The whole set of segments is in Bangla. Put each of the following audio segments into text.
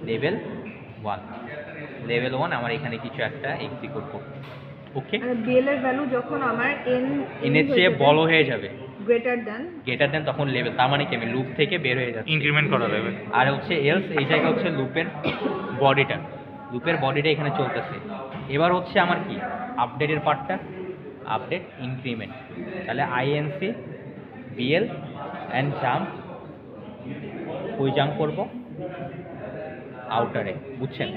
লেভেল 1, লেভেল 1 আমার এখানে কিছু একটা এক্সিকিউট করতে। ওকে, বিএল এর ভ্যালু যখন আমার এন এর চেয়ে বড় হয়ে যাবে, গ্রেটার দেন তখন লেভেল, তার মানে কি আমি লুপ থেকে বের হয়ে যাচ্ছি, ইনক্রিমেন্ট করা যাবে। আর হচ্ছে এলস, এই জায়গায় হচ্ছে লুপের বডিটা এখানে চলতেছে। এবার হচ্ছে আমার কি আপডেটের পার্টটা, আপডেট ইনক্রিমেন্ট, তাহলে আইএনসি বিএল অ্যান্ড জাম্প, ওই জাম্প করব আউটারে, বুঝছেন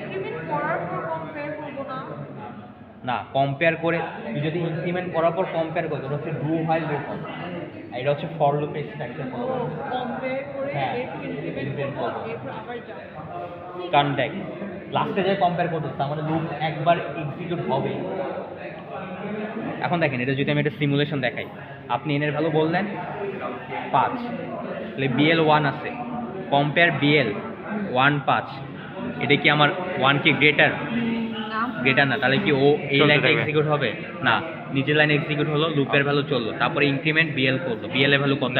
না? কম্পেয়ার করে তুই যদি ইনক্রিমেন্ট করার পর কম্পেয়ার করতো, এটা হচ্ছে ডু হোয়াইল লুপ হবে, আর এটা হচ্ছে ফর লুপ এক্সট্রাকশন করব। হ্যাঁ, কারণ দেখ লাস্টে যে কম্পেয়ার করতো তার মানে লুপ একবার এক্সিকিউট হবে। এখন দেখেন, এটা যদি আমি একটা সিমুলেশন দেখাই, আপনি এন এর ভ্যালু বললেন 5, তাহলে বিএল 1 আছে, কম্পেয়ার বিএল 1 5, এটা কি আমার 1 কি গ্রেটার না? তাহলে কি ও এই লাইনে এক্সিকিউট হবে না, নিচের লাইনে এক্সিকিউট হলো, লুপের ভ্যালু চললো, তারপরে ইনক্রিমেন্ট বিএল করলো, বিএল এর ভ্যালু কত?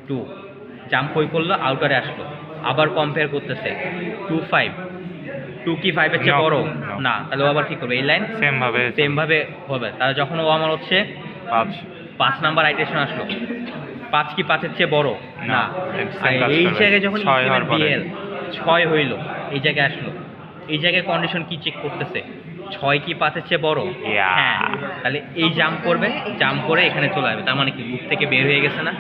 2, জাম্প হয়ে করলো, আউটারে আসলো, আবার কম্পেয়ার করতেছে 2 5, 2 কি 5 এর চেয়ে বড় না? তাহলে ও আবার কি করবে? এই লাইন সেম ভাবে হবে। তাহলে যখন ও আমার হচ্ছে 5 নাম্বার আইটেশন আসলো, 5 কি 5 এর চেয়ে বড় না? এই জায়গায় যখন বিএল 6 হইলো, এই জায়গায় আসলো, এই জায়গায় কন্ডিশন কি চেক করতেছে? 6 কি 5 এর চেয়ে বড়? হ্যাঁ, তাহলে এই জাম্প করবে, জাম্প করে এখানে চলে আসবে, তার মানে কি লুপ থেকে বের হয়ে গেছে না?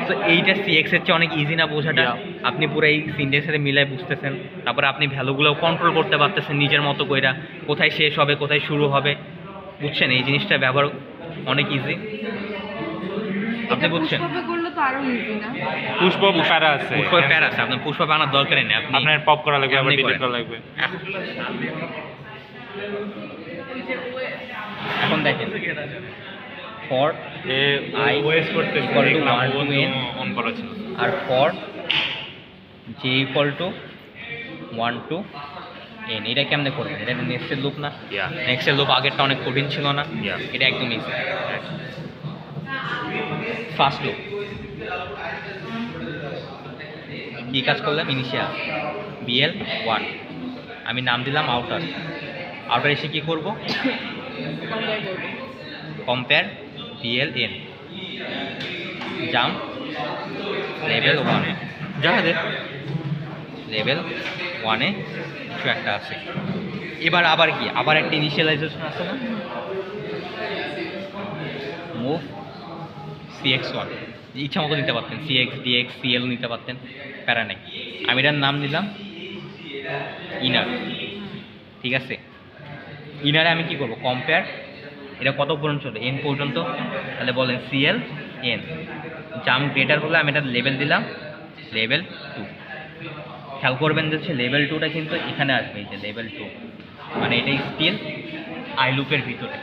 তো এইটা সিএক্স এর চেয়ে অনেক ইজি না বোঝাটা? আপনি পুরো এই সিনট্যাক্সের সাথে মিলাই বুঝতেছেন, তারপরে আপনি ভ্যালুগুলো কন্ট্রোল করতে পারতেছেন নিজের মতো কইরা, কোথায় শেষ হবে কোথায় শুরু হবে, বুঝছেন? এই জিনিসটা ব্যবহার অনেক ইজি, আপনি বুঝছেন? পুষ্প প্যারা আছে, আপনার পুষ্প বানার দরকারই নেই, আপনি আপনার পপ করা লাগবে, আবার ডিলিট করা লাগবে। এখন দেখেন, ফর আই ওয়েস করতে অন করা ছিল, আর for J equal to 1 to n, এটা কেমনে করবেন? এটা নেক্সটের লুপ না? নেক্সটের লুপ আগেরটা অনেক কঠিন ছিল না? এটা একদম ইজি। ফার্স্ট লুপ কি কাজ করলাম? ইনিশিয়াল বিএল 1, আমি নাম দিলাম আউটার, এসে কি করব? Compare B L N, jump level 1, যাদের লেভেল 1-এ কিছু একটা আছে। এবার আবার কি, আবার একটা ইনিশিয়ালাইজেশন আছে না? মুভ CX1, ইচ্ছা মতো নিতে পারতেন, CX DX CL নিতে পারতেন, প্যারা নেই। আমি এটার নাম দিলাম ইনার, ঠিক আছে? ইনারে আমি কি করব? কম্পেয়ার, এটা কত পর্যন্ত চলে? n পর্যন্ত, তাহলে বলেন CL n, জাম্প গ্রেটার হলে আমি এটা লেভেল দিলাম লেভেল 2। খেয়াল করবেন যে লেভেল 2টা কিন্তু এখানে আসবে, এই যে লেভেল 2, মানে এটা স্টিল আই লুপের ভিতরে,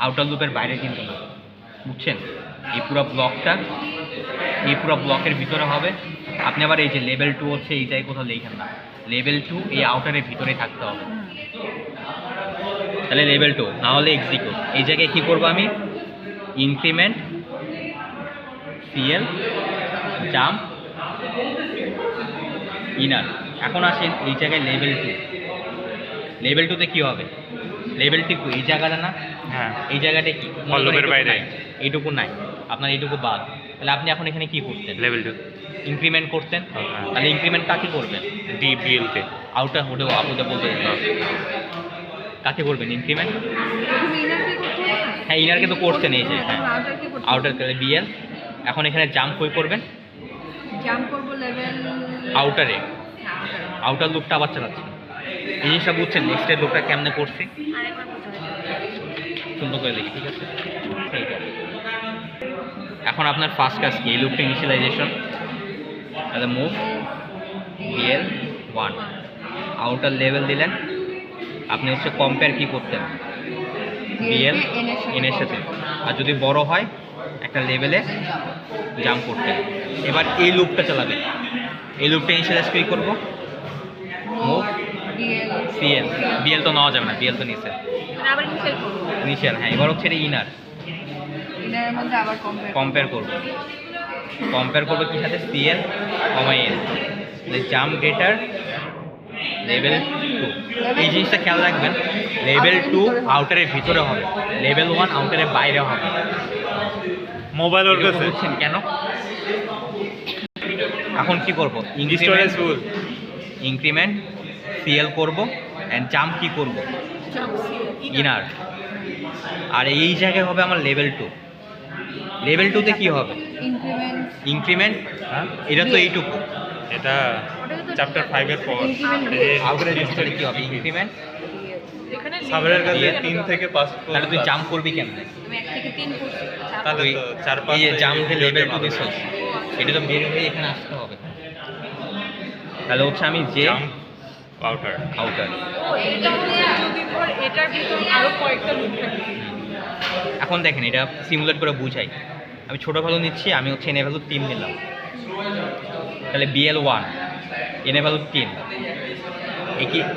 আউটার লুপের বাইরে কিন্তু না, বুঝছেন? এই পুরো ব্লকের ভিতরে হবে। আপনি আবার এই যে লেভেল 2 হচ্ছে এই জায়গায় কোথাও লেখেন না, লেভেল 2 এই আউটারের ভিতরে থাকতে হবে, তাহলে লেভেল 2 না হলে এক্সিকিউট। এই জায়গায় কি করব আমি? Increment CL jump inner. এখন আসেন এই জায়গায় লেভেল 2, লেভেল 2তে কি হবে? লেভেল 2 এই জায়গাটা না? হ্যাঁ, এই জায়গাটা কি লুপের বাইরে, এইটুকু নাই, আপনার এইটুকু বাদ, তাহলে আপনি এখন এখানে কি করতেন? লেভেল 2 ইনক্রিমেন্ট করতেন। তাহলে ইনক্রিমেন্ট কাকে করবেন? DBL তে, আউটার ওটা বলতে কাকে করবেন ইনক্রিমেন্ট? হ্যাঁ, ইনারকে তো করছেন, এই যে হ্যাঁ আউটার, তাহলে বিএল। এখন এখানে জাম্প কই করবেন? জাম্প করব লেভেল আউটারে, আউটার লুপটা আবার চালাচ্ছেন। এই জিনিসটা বুঝছেন? নেক্সটের লুপটা কেমনে করছি সুন্দর করে দেখি, ঠিক আছে? এইটা এখন আপনার ফার্স্ট কাজ কি? এই লুপটা ইনিশিয়ালাইজেশন, তাহলে মুভ বিএল 1, আউটার লেভেল দিলেন, আপনি হচ্ছে কম্পেয়ার কি করতেন? বিএল এন এর সাথে, আর যদি বড় হয় একটা লেভেলে জাম্প করতেন। এবার এই লুপটা চালাবেন, এই লুপটা ইনিশিয়ালাইজ কি করব? মুভ CL, বিএল তো নেওয়া যাবে না, বিএল তো নিচে, ইনিশিয়াল। হ্যাঁ, এবার হচ্ছে এটা ইনার, ইনারের মধ্যে আবার কম্পেয়ার করবো কি সাথে? CL, n, jump greater level 2 এই জিনিসটা খেয়াল রাখবেন, লেভেল 2 আউটারের ভিতরে হবে, লেভেল 1 আউটারের বাইরে হবে। মোবাইল ওর এরকম কাছে বুঝছেন কেন? এখন কি করব? স্টোরেজ ফুল ইনক্রিমেন্ট সিএল করব অ্যান্ড জাম্প কি করব? ইনার। আর এই জায়গায় হবে আমার লেভেল 2। লেভেল 2 তে কি হবে? ইনক্রিমেন্ট ইনক্রিমেন্ট, এটা তো এইটুকু। এটা চ্যাপ্টার 5 এর পর Increment আউটারের ভিতরে কি হবে? ইনক্রিমেন্ট। এখানে সাবেরের কাছে দিয়ে 3 থেকে 5 তাহলে তুই জাম্প করবি কেমনে? আমি 1 থেকে 3 করছি। তাহলে তুই তো 4-5 এই যে জাম্পে লেভেল 2 দিছ, এটা তো বের হয়ে এখানে আসতে হবে। তাহলে হচ্ছে আমি যে জাম্প আউটার আউটার। এটার ভিতর আরো কয়েকটা লুপ থাকে। এখন দেখেন এটা সিমুলেট করে বুঝাই। আমি ছোটো ভ্যালু নিচ্ছি, আমি হচ্ছে এনে ভ্যালু 3 নিলাম, তাহলে বিএল 1 এনে ভ্যালু 3,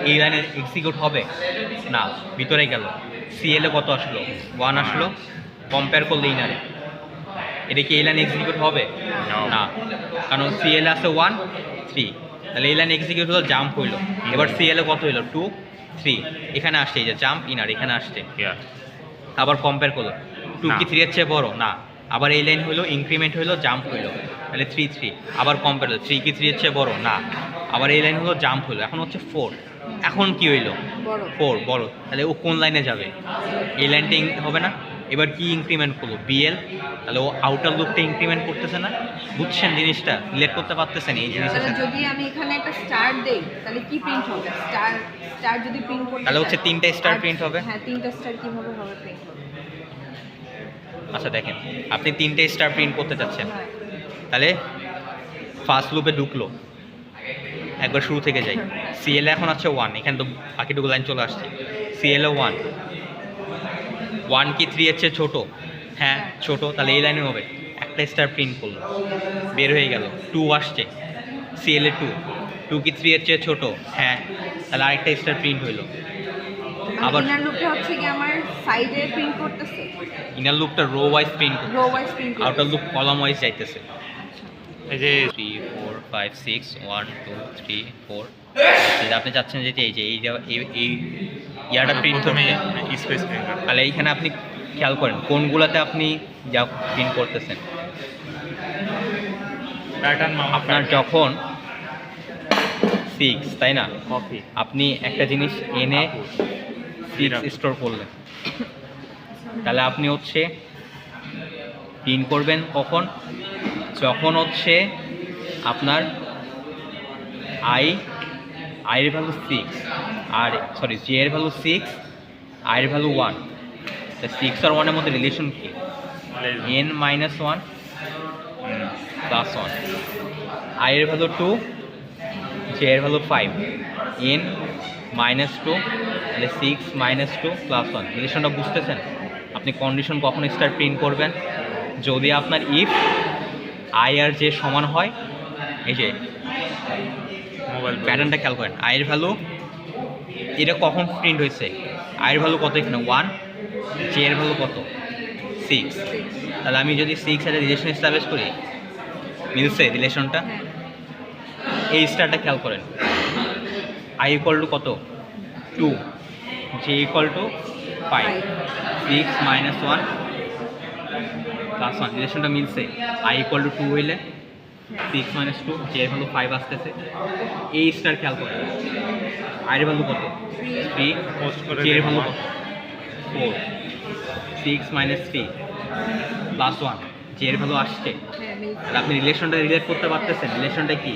এই লাইনে এক্সিকিউট হবে না, ভিতরে গেল। সিএল এ কত আসলো? 1 আসলো, কম্পেয়ার করলে ইনারে এটা কি এই লাইনে এক্সিকিউট হবে না, কারণ সিএল আছে 1 3, তাহলে এই লাইনে এক্সিকিউট হলো, জাম্প হইলো। এবার সিএল এ কত হইলো? 2 3, এখানে আসছে এই যে জাম্প ইনার, এখানে আসছে। আবার কম্পেয়ার করলো, 2 কি 3 এর চেয়ে বড় না, আবার এই লাইন হলো ইনক্রিমেন্ট হলো, জাম্প হইলো, তাহলে 3 3, আবার কম্পেয়ার হলো, 3 কি 3 এর চেয়ে বড় না, আবার এই লাইন হলো জাম্প হলো, এখন হচ্ছে 4, এখন কি হইলো? বড় 4 বড়, তাহলে ও কোন লাইনে যাবে? এই লাইনটা হবে না। এবার কি ইনক্রিমেন্ট করলো? বিএল, তাহলে ও আউটার লুপটা ইনক্রিমেন্ট করতেছে না। বুঝছেন জিনিসটা? রিলেট করতে পারতেছেন এই জিনিসের তাহলে সাথে? যদি আমি এখানে একটা স্টার দেই তাহলে কি প্রিন্ট হবে? স্টার স্টার যদি প্রিন্ট করতে তাহলে হচ্ছে চাই, 3টা স্টার আর- প্রিন্ট হবে। হ্যাঁ 3টা স্টার কিভাবে হবে প্রিন্ট হবে? আচ্ছা দেখেন, আপনি 3টে স্টার প্রিন্ট করতে চাচ্ছেন, হ্যাঁ তাহলে ফার্স্ট লুপে ঢুকলো, একবার শুরু থেকে যাই। সিএল এখন আছে 1, এখানে তো বাকিটুকু লাইন চলে আসছে। সিএল 1 কি 3 এর চেয়ে ছোটো? হ্যাঁ ছোটো, তাহলে এই লাইনে হবে, একটা স্টার প্রিন্ট করলো, বের হয়ে গেল। 2 আসছে, সিএল 2 কি 3 এর চেয়ে ছোটো? হ্যাঁ, তাহলে আরেকটা স্টার প্রিন্ট হইলো। আবার ইনার লুপটা হচ্ছে কি আমার সাইডে প্রিন্ট করতেছে, ইনার লুপটা রো ওয়াইজ প্রিন্ট করছে, rho wise print outer loop column wise যাইতেছে। এই যে 3 4 5 6 1 2 3 4, যেটা আপনি চাচ্ছেন যে এই ইয়াটা প্রিন্ট প্রথমে করতে, স্পেস প্রিন্টার তাহলে এইখানে আপনি খেয়াল করেন কোনগুলোতে আপনি যা প্রিন্ট করতেছেন। প্যাটার্ন আপনার যখন 6 তাই না, কপি আপনি একটা জিনিস এনে 6 স্টোর করলেন, তাহলে আপনি হচ্ছে প্রিন্ট করবেন কখন? যখন হচ্ছে আপনার আই এর ভ্যালু 6, আর সরি জে এর ভ্যালু 6, আই এর ভ্যালু 1, তা 6 আর 1 এর মধ্যে রিলেশন কি? n -1 + 1, আই এর ভ্যালু 2, জে এর ভ্যালু 5, n -2, তাহলে 6 -2 + 1। রিলেশনটা বুঝতেছেন? আপনি কন্ডিশন কখন স্টার প্রিন্ট করবেন? যদি আপনার ইফ আই আর জে সমান হয়, এই যে মোবাইল প্যাটার্নটা খেয়াল করেন, আয়ের ভ্যালু এটা কখন প্রিন্ট হয়েছে? আয়ের ভ্যালু কত এখানে? 1, জে এর ভ্যালু কত? 6, তাহলে আমি যদি 6 এর রিলেশন এস্টাবলিশ করি, মিলছে রিলেশনটা? হ্যাঁ এই স্টারটা খেয়াল করেন, আই ইকুয়াল টু কত? 2, জে ইকুয়াল টু 5, 6 - 1 + 1, রিলেশনটা মিলছে। আই ইকুয়াল টু 2 হইলে 6 - 2, জে এর ভ্যালু 5 আসতেছে। এই স্টার খেয়াল করেন, আয়ের ভ্যালু কত? 3, পোস্ট করে জে এর দেখুন। ভ্যালু কত? 4, 6 - 3 + 1, জে এর ভ্যালু আসছে। হ্যাঁ মিলছে। তাহলে আপনি রিলেশনটা রিলেট করতে পারতেছেন। রিলেশনটা কি?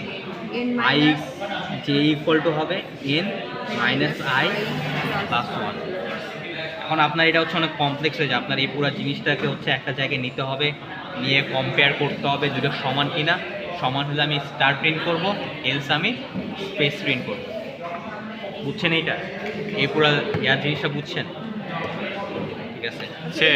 n I minus J equal two হবে n - i + 1। এখন আপনার এটা হচ্ছে অনেক কমপ্লেক্স হয়ে যায়, আপনার এই পুরো জিনিসটাকে হচ্ছে একটা জায়গায় নিতে হবে, নিয়ে কম্পেয়ার করতে হবে দুটো সমান কিনা। সমান হলে আমি স্টার প্রিন্ট করব, এলস আমি স্পেস প্রিন্ট করব। বুঝছেন এইটা? এই পুরো ইয়ার জিনিসটা বুঝছেন? ঠিক আছে। সে